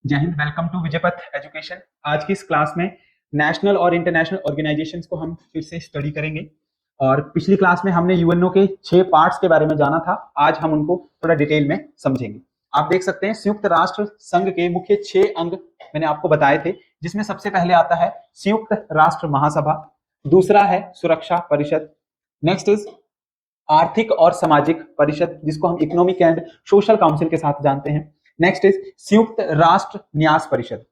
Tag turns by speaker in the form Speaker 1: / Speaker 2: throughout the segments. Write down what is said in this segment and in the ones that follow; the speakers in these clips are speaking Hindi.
Speaker 1: जय हिंद। Welcome to Vijaypath education. आज की इस क्लास में नेशनल और इंटरनेशनल ऑर्गेनाइजेशंस को हम फिर से स्टडी करेंगे। और पिछली क्लास में हमने यूएनओ के 6 पार्ट्स के बारे में जाना था। आज हम उनको थोड़ा डिटेल में समझेंगे। आप देख सकते हैं संयुक्त राष्ट्र संघ के मुख्य 6 अंग मैंने आपको बताए थे, जिसमें सबसे पहले आता है संयुक्त राष्ट्र महासभा, दूसरा है सुरक्षा परिषद, नेक्स्ट इज आर्थिक और सामाजिक परिषद जिसको हम इकोनॉमिक एंड सोशल काउंसिल के साथ जानते हैं, नेक्स्ट इज संयुक्त राष्ट्र न्यास परिषद,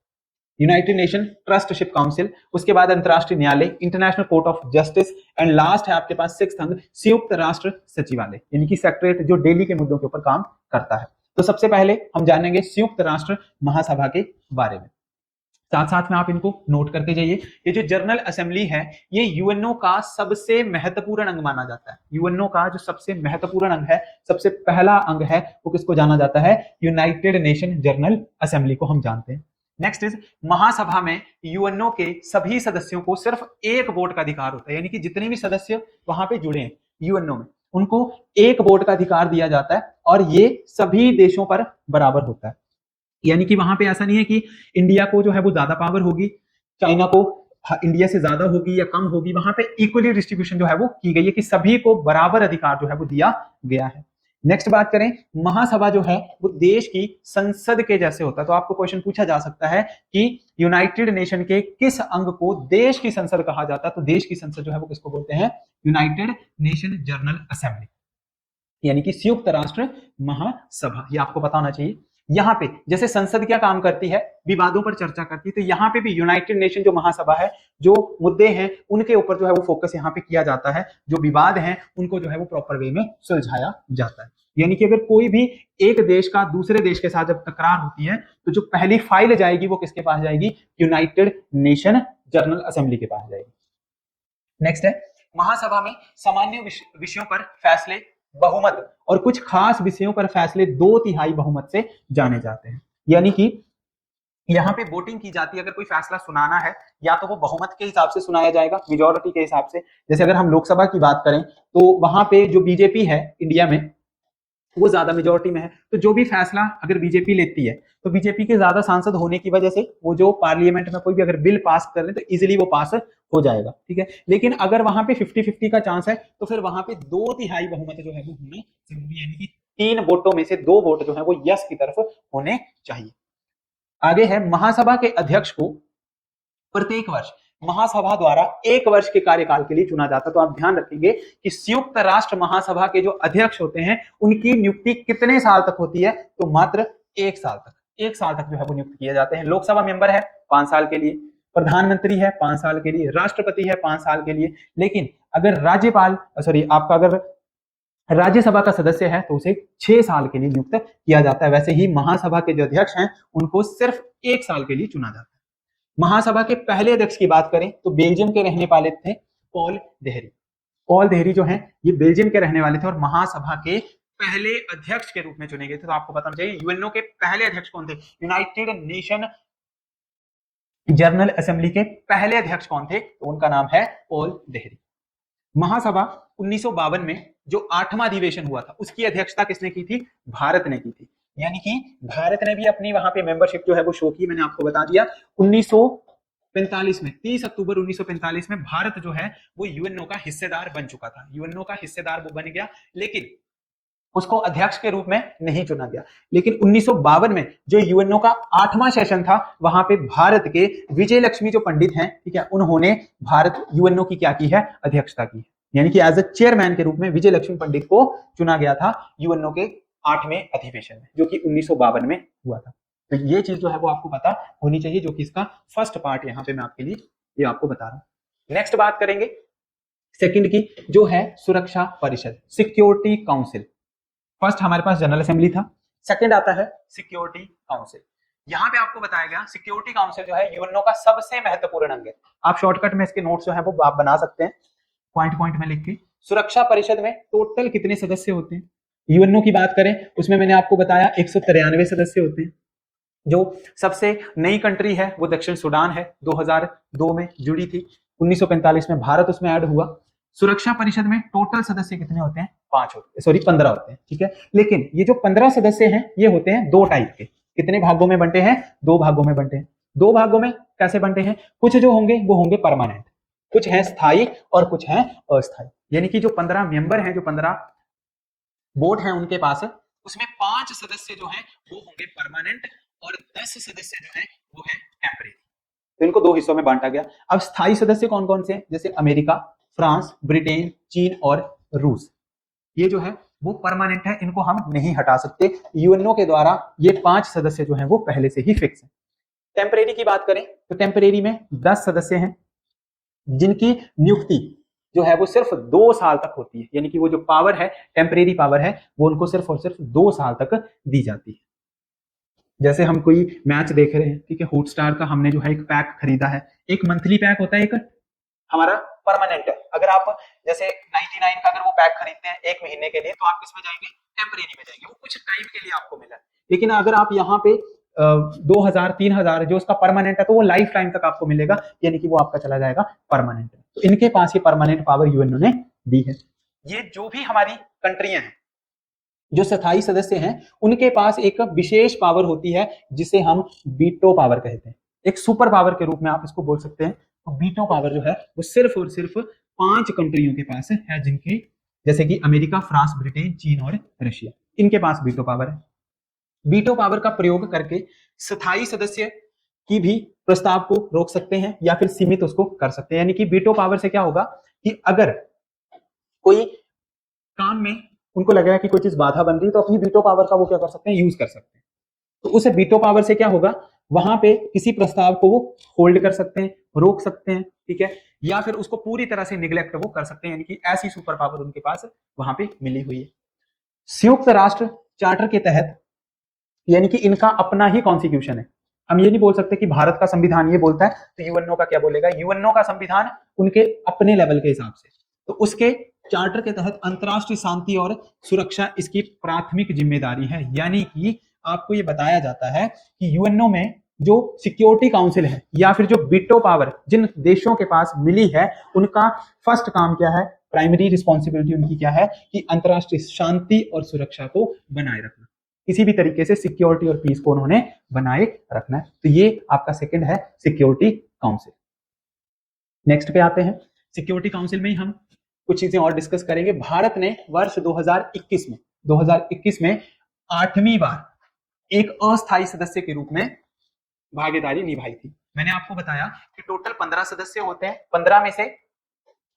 Speaker 1: यूनाइटेड नेशन ट्रस्टशिप काउंसिल, उसके बाद अंतरराष्ट्रीय न्यायालय, international court of justice, and last है आपके पास 6th अंग संयुक्त राष्ट्र सचिवालय, यानी कि सेक्रेटरी जो डेली के मुद्दों के ऊपर काम करता है। तो सबसे पहले हम जानेंगे संयुक्त राष्ट्र महासभा के बारे में। साथ साथ में आप इनको नोट करके जाइए। ये जो जनरल असेंबली है ये यूएनओ का सबसे महत्वपूर्ण अंग माना जाता है। यूएनओ का जो सबसे महत्वपूर्ण अंग है, सबसे पहला अंग है, वो किसको जाना जाता है? यूनाइटेड नेशन जनरल असेंबली को हम जानते हैं। नेक्स्ट इज महासभा में यूएनओ के सभी सदस्यों को सिर्फ एक वोट का अधिकार होता है, यानी कि जितने भी सदस्य वहां पे जुड़े हैं यूएनओ में उनको एक वोट का अधिकार दिया जाता है और ये सभी देशों पर बराबर होता है। यानी कि वहां पे ऐसा नहीं है कि इंडिया को जो है वो ज्यादा पावर होगी, चाइना को इंडिया से ज्यादा होगी या कम होगी। वहां पे इक्वली डिस्ट्रीब्यूशन जो है वो की गई है कि सभी को बराबर अधिकार जो है वो दिया गया है। नेक्स्ट बात करें, महासभा जो है वो देश की संसद के जैसे होता है। तो आपको क्वेश्चन पूछा जा सकता है कि यूनाइटेड नेशन के किस अंग को देश की संसद कहा जाता है? तो देश की संसद जो है वो किसको बोलते हैं? यूनाइटेड नेशन जनरल असेंबली, यानी कि संयुक्त राष्ट्र महासभा। ये आपको पता होना चाहिए। यहाँ पे जैसे संसद क्या काम करती है? विवादों पर चर्चा करती है। तो यहाँ पे भी यूनाइटेड नेशन जो महासभा है, जो मुद्दे हैं उनके ऊपर जो है वो फोकस यहाँ पे किया जाता है। जो विवाद हैं उनको जो है वो प्रॉपर वे में सुलझाया जाता है। यानी कि अगर कोई भी एक देश का दूसरे देश के साथ जब तकरार होती है तो जो पहली फाइल जाएगी वो किसके पास जाएगी? यूनाइटेड नेशन जनरल असेंबली के पास जाएगी। नेक्स्ट है, महासभा में सामान्य विषयों पर फैसले बहुमत और कुछ खास विषयों पर फैसले 2/3 बहुमत से जाने जाते हैं। यानी कि यहाँ पे वोटिंग की जाती है। अगर कोई फैसला सुनाना है या तो वो बहुमत के हिसाब से सुनाया जाएगा, मेजोरिटी के हिसाब से। जैसे अगर हम लोकसभा की बात करें तो वहां पे जो बीजेपी है इंडिया में वो ज्यादा मेजोरिटी में है। तो जो भी फैसला अगर बीजेपी लेती है तो बीजेपी के ज्यादा सांसद होने की वजह से वो जो पार्लियामेंट में कोई भी अगर बिल पास कर ले तो इजीली वो पास हो जाएगा, ठीक है। लेकिन अगर वहां पे 50-50 का चांस है तो फिर वहां पे 2/3 बहुमत जो है वो होना जरूरी है, यानी कि 3 वोटों में से 2 वोट जो है वो यस की तरफ होने चाहिए। आगे है, महासभा के अध्यक्ष को प्रत्येक वर्ष महासभा द्वारा 1 वर्ष के कार्यकाल के लिए चुना जाता है। तो आप ध्यान रखेंगे कि संयुक्त राष्ट्र महासभा के जो अध्यक्ष होते हैं उनकी नियुक्ति कितने साल तक होती है? तो मात्र 1 साल तक। 1 साल तक जो है वो नियुक्त किए जाते हैं। लोकसभा मेंबर है 5 साल के लिए, प्रधानमंत्री है 5 साल के लिए, राष्ट्रपति है 5 साल के लिए। लेकिन अगर राज्यपाल आपका अगर राज्यसभा का सदस्य है तो उसे 6 साल के लिए नियुक्त किया जाता है। वैसे ही महासभा के जो अध्यक्ष हैं उनको सिर्फ 1 साल के लिए चुना जाता है। महासभा के पहले अध्यक्ष की बात करें तो बेल्जियम के रहने वाले थे पॉल देहरी। पॉल देहरी जो है ये बेल्जियम के रहने वाले थे और महासभा के पहले अध्यक्ष के रूप में चुने गए थे। तो आपको बताना चाहिए यूएनओ के पहले अध्यक्ष कौन थे? यूनाइटेड नेशन जनरल असेंबली के पहले अध्यक्ष कौन थे? तो उनका नाम है पॉल देहरी। महासभा 1952 में जो 8वां अधिवेशन हुआ था उसकी अध्यक्षता किसने की थी? भारत ने की थी। यानी कि भारत ने भी अपनी वहां पे मेंबरशिप जो है वो शो की। मैंने आपको बता दिया 1945 में 30 अक्टूबर 1945 में भारत जो है वो यूएनओ का हिस्सेदार बन चुका था। यूएनओ का हिस्सेदार वो बन गया, लेकिन उसको अध्यक्ष के रूप में नहीं चुना गया। लेकिन 1952 में जो यूएनओ का 8वां सेशन था वहां पे भारत के विजय लक्ष्मी जो पंडित हैं, ठीक है, उन्होंने भारत यूएनओ की क्या की है? अध्यक्षता की है। यानी कि एज अ चेयरमैन के रूप में विजय लक्ष्मी पंडित को चुना गया था यूएनओ के 8वें अधिवेशन में, जो कि 1952 में हुआ था। तो ये चीज जो है वो आपको पता होनी चाहिए, जो कि इसका फर्स्ट पार्ट यहाँ पे मैं आपके लिए ये आपको बता रहा हूं। नेक्स्ट बात करेंगे सेकंड की, जो है सुरक्षा परिषद, सिक्योरिटी काउंसिल। फर्स्ट हमारे पास जनरल असेंबली था, सेकंड आता है सिक्योरिटी काउंसिल। यहाँ पे आपको बताया गया सिक्योरिटी काउंसिल जो है यूएनओ का सबसे महत्वपूर्ण अंग है। आप शॉर्टकट में इसके नोट्स जो है वो आप बना सकते हैं पॉइंट पॉइंट में लिख के। सुरक्षा परिषद में टोटल कितने सदस्य होते हैं? यूएनओ की बात करें उसमें मैंने आपको बताया 193 सदस्य होते हैं। जो सबसे नई कंट्री है वो दक्षिण सूडान है, 2002 में जुड़ी थी। 1945 में भारत उसमें ऐड हुआ। सुरक्षा परिषद में टोटल सदस्य कितने होते हैं? 15 होते हैं, ठीक है। लेकिन ये जो 15 सदस्य हैं ये होते हैं 2 टाइप के। कितने भागों में बंटे हैं? 2 भागों में बंटे हैं। 2 भागों में कैसे बंटे हैं? कुछ जो होंगे वो होंगे परमानेंट, कुछ हैं स्थायी और कुछ हैं अस्थायी। यानी कि जो 15 मेंबर हैं, जो 15 बोर्ड हैं उनके पास, उसमें 5 सदस्य जो हैं वो होंगे परमानेंट और 10 सदस्य जो हैं वो है टेम्परेरी। तो इनको 2 हिस्सों में बांटा गया। अब स्थायी सदस्य कौन कौन से हैं? जैसे अमेरिका, फ्रांस, ब्रिटेन, चीन और रूस। ये जो है वो परमानेंट है, इनको हम नहीं हटा सकते। यूएनओ के द्वारा ये 5 सदस्य जो हैं वो पहले से ही फिक्स है। टेम्परेरी की बात करें तो टेम्परेरी में 10 सदस्य हैं जिनकी नियुक्ति जो है वो सिर्फ 2 साल तक होती है। यानी कि वो जो पावर है, टेम्परेरी पावर है, वो उनको सिर्फ और सिर्फ 2 साल तक दी जाती है। जैसे हम कोई मैच देख रहे हैं, ठीक है, हॉटस्टार का हमने जो है एक पैक खरीदा है, एक मंथली पैक होता है, एक हमारा परमानेंट है। अगर आप जैसे 99 का अगर वो पैक खरीदते हैं 1 महीने के लिए, तो आप किस में जाएंगे? टेम्परेरी में जाएंगे, वो कुछ टाइम के लिए आपको मिला है। लेकिन अगर आप यहाँ पे 2000 3000 जो उसका परमानेंट है, तो वो लाइफ टाइम तक आपको मिलेगा, यानी कि वो आपका चला जाएगा परमानेंट। तो इनके पास ये परमानेंट पावर यूएनओ ने दी है। ये जो भी हमारी कंट्रियां हैं, जो स्थायी सदस्य हैं, उनके पास एक विशेष पावर होती है जिसे हम वीटो पावर कहते हैं। एक सुपर पावर के रूप में आप इसको बोल सकते हैं। तो वीटो पावर जो है वो सिर्फ और सिर्फ 5 कंट्रियों के पास है, जिनके जैसे कि अमेरिका, फ्रांस, ब्रिटेन, चीन और रशिया, इनके पास वीटो पावर है। वीटो पावर का प्रयोग करके स्थायी सदस्य की भी प्रस्ताव को रोक सकते हैं या फिर सीमित उसको कर सकते हैं। यानी कि वीटो पावर से क्या होगा कि अगर कोई काम में उनको लग रहा है कि कोई चीज बाधा बन रही है, तो अपनी वीटो पावर का वो क्या कर सकते हैं? यूज कर सकते हैं। तो उस वीटो पावर से क्या होगा? वहां पे किसी प्रस्ताव को वो होल्ड कर सकते हैं, रोक सकते हैं, ठीक है, या फिर उसको पूरी तरह से निग्लेक्ट वो कर सकते हैं। यानी कि ऐसी सुपर पावर उनके पास वहां पे मिली हुई है। संयुक्त राष्ट्र चार्टर के तहत, यानी कि इनका अपना ही कॉन्स्टिट्यूशन है। हम ये नहीं बोल सकते कि भारत का संविधान ये बोलता है तो यूएनओ का क्या बोलेगा। यूएनओ का संविधान उनके अपने लेवल के हिसाब से, तो उसके चार्टर के तहत अंतरराष्ट्रीय शांति और सुरक्षा इसकी प्राथमिक जिम्मेदारी है। यानी कि आपको ये बताया जाता है कि यूएनओ में जो सिक्योरिटी काउंसिल है या फिर जो वीटो पावर जिन देशों के पास मिली है, उनका फर्स्ट काम क्या है? प्राइमरी रिस्पॉन्सिबिलिटी उनकी क्या है कि अंतरराष्ट्रीय शांति और सुरक्षा को बनाए रखना, किसी भी तरीके से सिक्योरिटी और पीस को उन्होंने बनाए रखना है। तो ये आपका सेकंड है सिक्योरिटी काउंसिल। नेक्स्ट पे आते हैं। सिक्योरिटी काउंसिल में ही हम कुछ चीजें और डिस्कस करेंगे। भारत ने वर्ष 2021 में 8वीं बार एक अस्थायी सदस्य के रूप में भागीदारी निभाई थी। मैंने आपको बताया कि टोटल 15 सदस्य होते हैं, 15 में से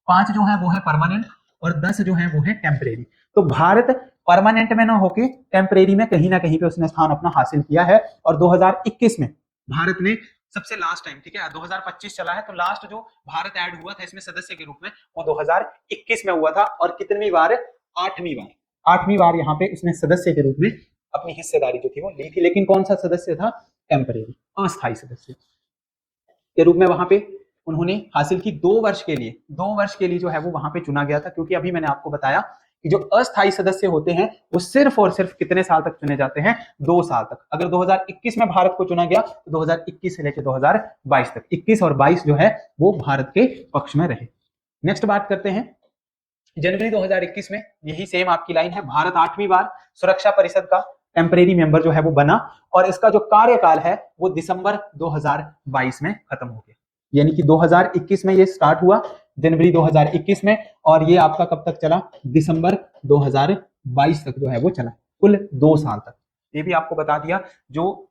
Speaker 1: 5 जो है वो है परमानेंट और 10 जो है वो है टेम्परेरी। तो भारत परमानेंट में ना होके टेम्परेरी में कहीं ना कहीं पे उसने स्थान अपना हासिल किया है। और 2021 में भारत ने सबसे लास्ट टाइम, ठीक है, 2025 चला है, तो लास्ट जो भारत ऐड हुआ था इसमें सदस्य के रूप में वो 2021 में हुआ था। और कितनी बार? 8वीं बार यहाँ पे उसने सदस्य के रूप में अपनी हिस्सेदारी जो थी वो ली थी। लेकिन कौन सा सदस्य था? टेम्परेरी, अस्थायी सदस्य के रूप में वहां पे उन्होंने हासिल की। 2 वर्ष के लिए जो है वो वहां पे चुना गया था। क्योंकि अभी मैंने आपको बताया कि जो अस्थायी सदस्य होते हैं वो सिर्फ और सिर्फ कितने साल तक चुने जाते हैं? 2 साल तक। अगर 2021 में भारत को चुना गया तो 2021 से लेकर 2022 तक, 21 और 22 जो है वो भारत के पक्ष में रहे। नेक्स्ट बात करते हैं। जनवरी 2021 में यही सेम आपकी लाइन है, भारत 8वीं बार सुरक्षा परिषद का टेम्परेरी मेंबर जो है वो बना और इसका जो कार्यकाल है वो दिसंबर 2022 में खत्म हो गया। यानी कि 2021 में ये स्टार्ट हुआ, जनवरी 2021 में, और ये आपका कब तक चला? दिसंबर 2022 तक जो है वो चला, कुल 2 साल तक। ये भी आपको बता दिया। जो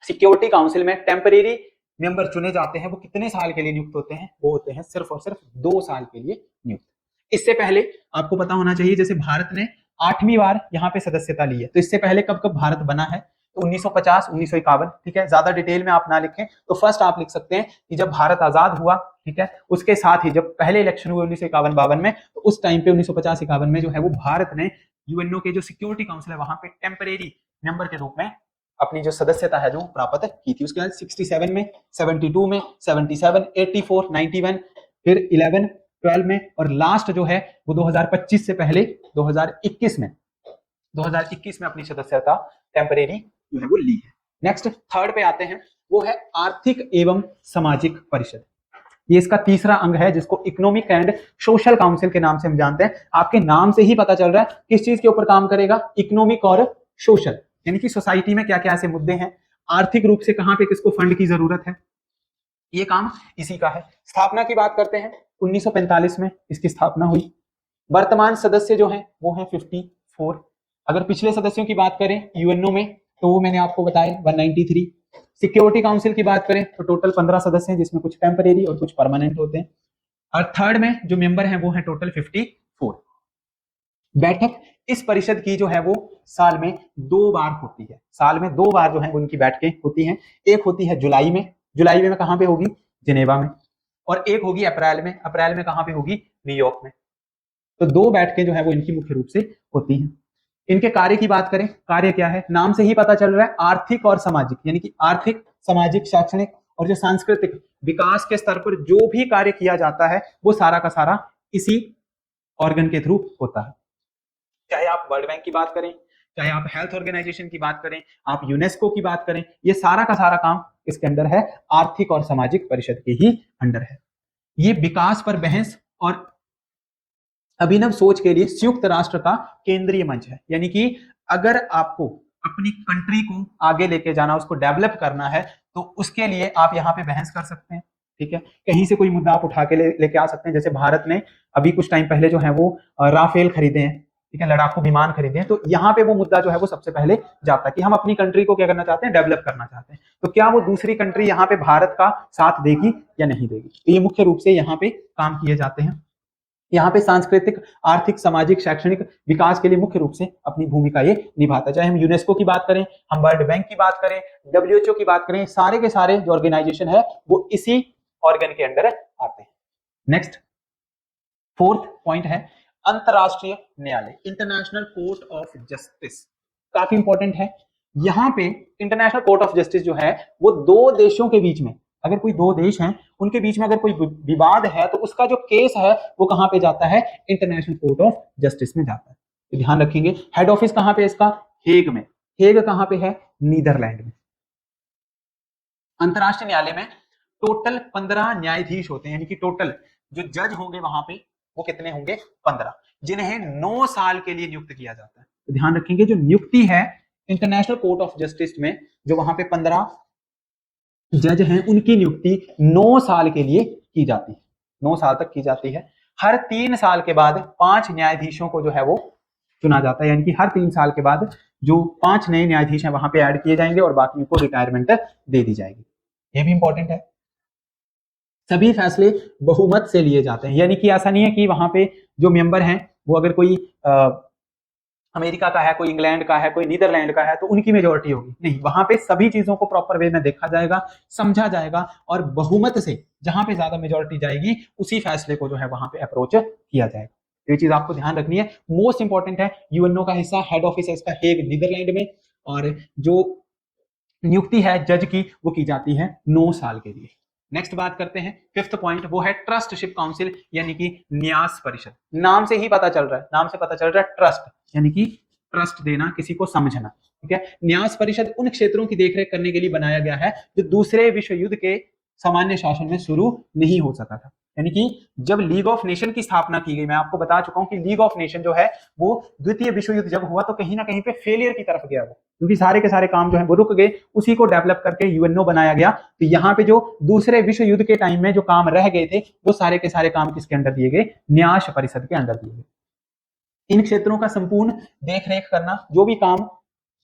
Speaker 1: सिक्योरिटी काउंसिल में टेम्परेरी मेंबर चुने जाते हैं वो कितने साल के लिए नियुक्त होते हैं? वो होते हैं सिर्फ और सिर्फ 2 साल के लिए नियुक्त। इससे पहले आपको पता होना चाहिए, जैसे भारत ने 8वीं बार यहाँ पे सदस्यता ली है, तो इससे पहले कब कब भारत बना है? तो 1950, 1951, ठीक है, ज्यादा डिटेल में आप ना लिखें तो फर्स्ट आप लिख सकते हैं कि जब भारत आजाद हुआ, ठीक है, उसके साथ ही जब पहले इलेक्शन हुए 1951-52 में, तो उस टाइम पे 1950-51 में जो है वो भारत ने यूएनओ के जो सिक्योरिटी काउंसिल है वहां पे टेम्परेरी मेंबर के रूप में अपनी जो सदस्यता है जो प्राप्त की थी। उसके बाद 67 में, 72 में, 77, 84, 91, फिर 11, 12 में, और लास्ट जो है वो 2025 से पहले 2021 में अपनी सदस्यता टेम्परेरी जो है वो ली है। नेक्स्ट थर्ड पे आते हैं, वो है आर्थिक एवं सामाजिक परिषद। ये इसका तीसरा अंग है जिसको इकोनॉमिक एंड सोशल काउंसिल के नाम से हम जानते हैं। आपके नाम से ही पता चल रहा है किस चीज के ऊपर काम करेगा, इकोनॉमिक और सोशल, यानी कि सोसाइटी में क्या क्या ऐसे मुद्दे हैं आर्थिक रूप से कहां पे किसको फंड की जरूरत है, ये काम इसी का है। स्थापना की बात करते हैं, 1945 में इसकी स्थापना हुई। वर्तमान सदस्य जो हैं वो हैं 54। अगर पिछले सदस्यों की बात करें यूएनओ में तो वो मैंने आपको बताया 193। सिक्योरिटी काउंसिल की बात करें तो टोटल 15 सदस्य हैं, जिसमें कुछ टेम्परेरी और कुछ परमानेंट होते हैं। और थर्ड में जो मेंबर हैं वो है टोटल 54। बैठक इस परिषद की जो है वो साल में 2 बार होती है। साल में 2 बार जो है उनकी बैठकें होती हैं। एक होती है जुलाई में, जुलाई में कहां पे होगी, जिनेवा में। और एक होगी अप्रैल में, अप्रैल में कहां पे होगी, न्यूयॉर्क में। तो 2 बैठकें जो है वो इनकी मुख्य रूप से होती हैं। इनके कार्य की बात करें, कार्य क्या है, नाम से ही पता चल रहा है, आर्थिक और सामाजिक, यानी कि आर्थिक, सामाजिक, शैक्षणिक और जो सांस्कृतिक विकास के स्तर पर जो भी कार्य किया जाता है वो सारा का सारा इसी ऑर्गन के थ्रू होता है। चाहे आप वर्ल्ड बैंक की बात करें, चाहे आप हेल्थ ऑर्गेनाइजेशन की बात करें, आप यूनेस्को की बात करें, ये सारा का सारा काम इसके अंदर है, आर्थिक और सामाजिक परिषद के ही अंडर है। ये विकास पर बहस और अभिनव सोच के लिए संयुक्त राष्ट्र का केंद्रीय मंच है। यानी कि अगर आपको अपनी कंट्री को आगे लेके जाना, उसको डेवलप करना है, तो उसके लिए आप यहाँ पे बहस कर सकते हैं। ठीक है, कहीं से कोई मुद्दा आप उठा के लेके आ सकते हैं। जैसे भारत ने अभी कुछ टाइम पहले जो है वो राफेल खरीदे हैं, ठीक है, लड़ाकू विमान खरीदे हैं, तो यहाँ पे वो मुद्दा जो है वो सबसे पहले जाता है कि हम अपनी कंट्री को क्या करना चाहते हैं, डेवलप करना चाहते हैं। तो क्या वो दूसरी कंट्री यहाँ पे भारत का साथ देगी या नहीं देगी। तो ये मुख्य रूप से यहाँ पे काम किए जाते हैं। यहाँ पे सांस्कृतिक, आर्थिक, सामाजिक, शैक्षणिक विकास के लिए मुख्य रूप से अपनी भूमिका ये निभाता है। चाहे हम यूनेस्को की बात करें, हम वर्ल्ड बैंक की बात करें, डब्ल्यूएचओ की बात करें, सारे के सारे जो ऑर्गेनाइजेशन है वो इसी ऑर्गन के अंदर आते हैं। नेक्स्ट 4th पॉइंट है अंतरराष्ट्रीय न्यायालय, इंटरनेशनल कोर्ट ऑफ जस्टिस। काफी इंपॉर्टेंट है। यहाँ पे इंटरनेशनल कोर्ट ऑफ जस्टिस जो है वो 2 देशों के बीच में, अगर कोई 2 देश हैं उनके बीच में अगर कोई विवाद है तो उसका जो केस है वो कहां पे जाता है, इंटरनेशनल कोर्ट ऑफ जस्टिस में जाता है। तो ध्यान रखेंगे, हेड ऑफिस कहां पे इसका, हेग में। हेग कहां पे है, नीदरलैंड में। अंतरराष्ट्रीय न्यायालय में टोटल 15 न्यायाधीश होते हैं, यानी कि टोटल जो जज होंगे वहां पे वो कितने होंगे, 15, जिन्हें 9 साल के लिए नियुक्त किया जाता है। तो ध्यान रखेंगे, जो नियुक्ति है इंटरनेशनल कोर्ट ऑफ जस्टिस में, जो वहां पे 15 जज हैं उनकी नियुक्ति 9 साल के लिए की जाती है, 9 साल तक की जाती है। हर 3 साल के बाद 5 न्यायाधीशों को जो है वो चुना जाता है, यानी कि हर 3 साल के बाद जो 5 नए न्यायाधीश हैं वहां पे ऐड किए जाएंगे और बाकी को रिटायरमेंट दे दी जाएगी। ये भी इंपॉर्टेंट है। सभी फैसले बहुमत से लिए जाते हैं, यानी कि ऐसा नहीं है कि वहां पे जो मेंबर हैं वो अगर कोई अमेरिका का है, कोई इंग्लैंड का है, कोई नीदरलैंड का है तो उनकी मेजोरिटी होगी, नहीं, वहां पे सभी चीजों को प्रॉपर वे में देखा जाएगा, समझा जाएगा और बहुमत से जहां पे ज्यादा मेजोरिटी जाएगी उसी फैसले को जो है वहां पे अप्रोच किया जाएगा। ये चीज आपको ध्यान रखनी है, मोस्ट इंपॉर्टेंट है। यूएनओ का हिस्सा, हेड ऑफिस है इसका हेग नीदरलैंड में, और जो नियुक्ति है जज की वो की जाती है 9 साल के लिए। नेक्स्ट बात करते हैं 5th पॉइंट, वो है ट्रस्टशिप काउंसिल, यानी कि न्यास परिषद। नाम से ही पता चल रहा है, नाम से पता चल रहा है ट्रस्ट, यानी कि ट्रस्ट देना, किसी को समझना। ठीक है, न्यास परिषद उन क्षेत्रों की देखरेख करने के लिए बनाया गया है जो दूसरे विश्व युद्ध के सामान्य शासन में शुरू नहीं हो सका था। यानी कि जब लीग ऑफ नेशन की स्थापना की गई, मैं आपको बता चुका हूं कि लीग ऑफ नेशन जो है वो द्वितीय विश्व युद्ध जब हुआ तो कहीं ना कहीं पे फेलियर की तरफ गया, वो क्योंकि सारे के सारे काम जो है वो रुक गए, उसी को डेवलप करके यूएनओ बनाया गया। तो यहाँ पे जो दूसरे विश्व युद्ध के टाइम में जो काम रह गए थे वो सारे के सारे काम किसके अंदर दिए गए, न्यास परिषद के अंदर दिए गए। इन क्षेत्रों का संपूर्ण देखरेख करना, जो भी काम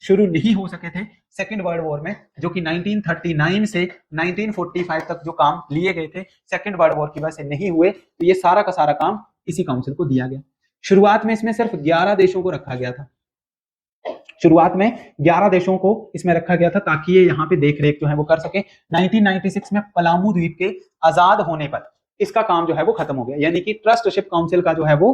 Speaker 1: शुरू नहीं हो सके थे सेकेंड वर्ल्ड वॉर में, जो कि 1939 से 1945 तक जो काम लिए गए थे सेकेंड वर्ल्ड वॉर की वजह से नहीं हुए, तो ये सारा का सारा काम इसी काउंसिल को दिया गया। शुरुआत में इसमें सिर्फ 11 देशों को रखा गया था, शुरुआत में 11 देशों को इसमें रखा गया था ताकि ये यहाँ पे देखरेख जो है वो कर सके। 1996 में पलामू द्वीप के आजाद होने पर इसका काम जो है वो खत्म हो गया, यानी कि ट्रस्टशिप काउंसिल का जो है वो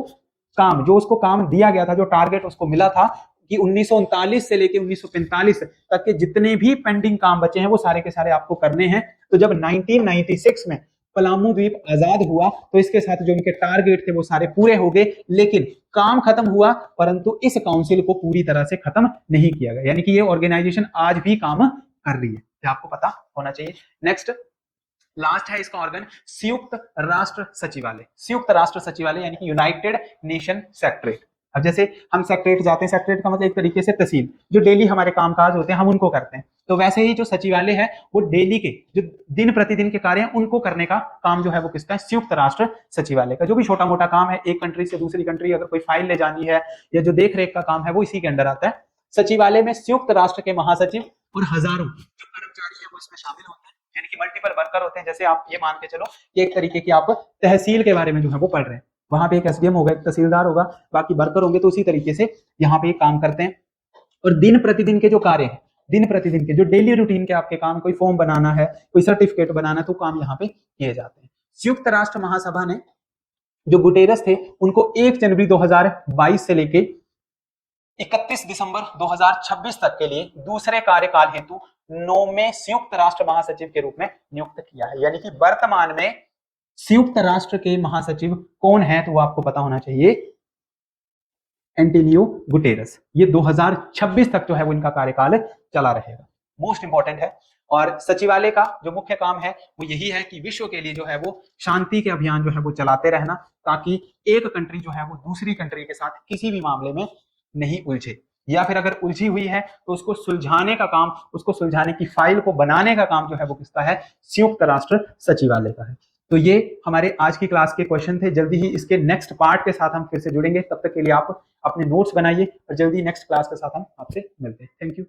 Speaker 1: काम, जो उसको काम दिया गया था, जो टारगेट उसको मिला था कि 1939 से लेके 1945 तक के जितने भी पेंडिंग काम बचे हैं वो सारे के सारे आपको करने हैं। तो जब 1996 में पलामू द्वीप आजाद हुआ तो इसके साथ जो उनके टारगेट थे वो सारे पूरे हो गए, लेकिन काम खत्म हुआ, परंतु इस काउंसिल को पूरी तरह से खत्म नहीं किया गया, यानी कि ये ऑर्गेनाइजेशन आज भी काम कर रही है, ये आपको पता होना चाहिए। नेक्स्ट लास्ट है इसका ऑर्गन संयुक्त राष्ट्र सचिवालय। संयुक्त राष्ट्र सचिवालय यानी कि यूनाइटेड नेशन सेक्रेटरीट। अब जैसे हम सेक्रेटरीट जाते हैं, सेक्रेटरीट का मतलब एक तरीके से तहसील, जो डेली हमारे कामकाज होते हैं हम उनको करते हैं। तो वैसे ही जो सचिवालय है वो डेली के जो दिन प्रतिदिन के कार्य हैं उनको करने का काम जो है वो किसका है, संयुक्त राष्ट्र सचिवालय का। जो भी छोटा मोटा काम है एक कंट्री से दूसरी कंट्री, अगर कोई फाइल ले जानी है या जो देख रेख का काम है वो इसी के अंडर आता है। सचिवालय में संयुक्त राष्ट्र के महासचिव और हजारों जो कर्मचारी है वो इसमें शामिल होते हैं, यानी कि मल्टीपल वर्कर होते हैं। जैसे आप ये मान के चलो कि एक तरीके की आप तहसील के बारे में जो है वो पढ़ रहे हैं, वहां पे एक एसडीएम होगा, एक तहसीलदार होगा, बाकी वर्कर होंगे, तो उसी तरीके से यहाँ पे काम करते हैं। और दिन प्रतिदिन के जो कार्य हैं, दिन प्रतिदिन के जो डेली रूटीन के आपके काम, कोई फॉर्म बनाना है, कोई सर्टिफिकेट बनाना है, तो काम यहाँ पे किए जाते हैं। संयुक्त राष्ट्र महासभा ने जो गुटेरस थे उनको 1 जनवरी 2022 से लेके 31 दिसंबर 2026 तक के लिए दूसरे कार्यकाल हेतु 9वें संयुक्त राष्ट्र महासचिव के रूप में नियुक्त किया है। यानी कि वर्तमान में संयुक्त राष्ट्र के महासचिव कौन है, तो वो आपको पता होना चाहिए, एंटोनियो गुटेरस। ये 2026 तक जो है वो इनका कार्यकाल चला रहेगा, मोस्ट इंपॉर्टेंट है। और सचिवालय का जो मुख्य काम है वो यही है कि विश्व के लिए जो है वो शांति के अभियान जो है वो चलाते रहना, ताकि एक कंट्री जो है वो दूसरी कंट्री के साथ किसी भी मामले में नहीं उलझे, या फिर अगर उलझी हुई है तो उसको सुलझाने का काम, उसको सुलझाने की फाइल को बनाने का काम जो है वो किसका है, संयुक्त राष्ट्र सचिवालय का है। तो ये हमारे आज की क्लास के क्वेश्चन थे। जल्दी ही इसके नेक्स्ट पार्ट के साथ हम फिर से जुड़ेंगे, तब तक के लिए आप अपने नोट्स बनाइए और जल्दी नेक्स्ट क्लास के साथ हम आपसे मिलते हैं। Thank you.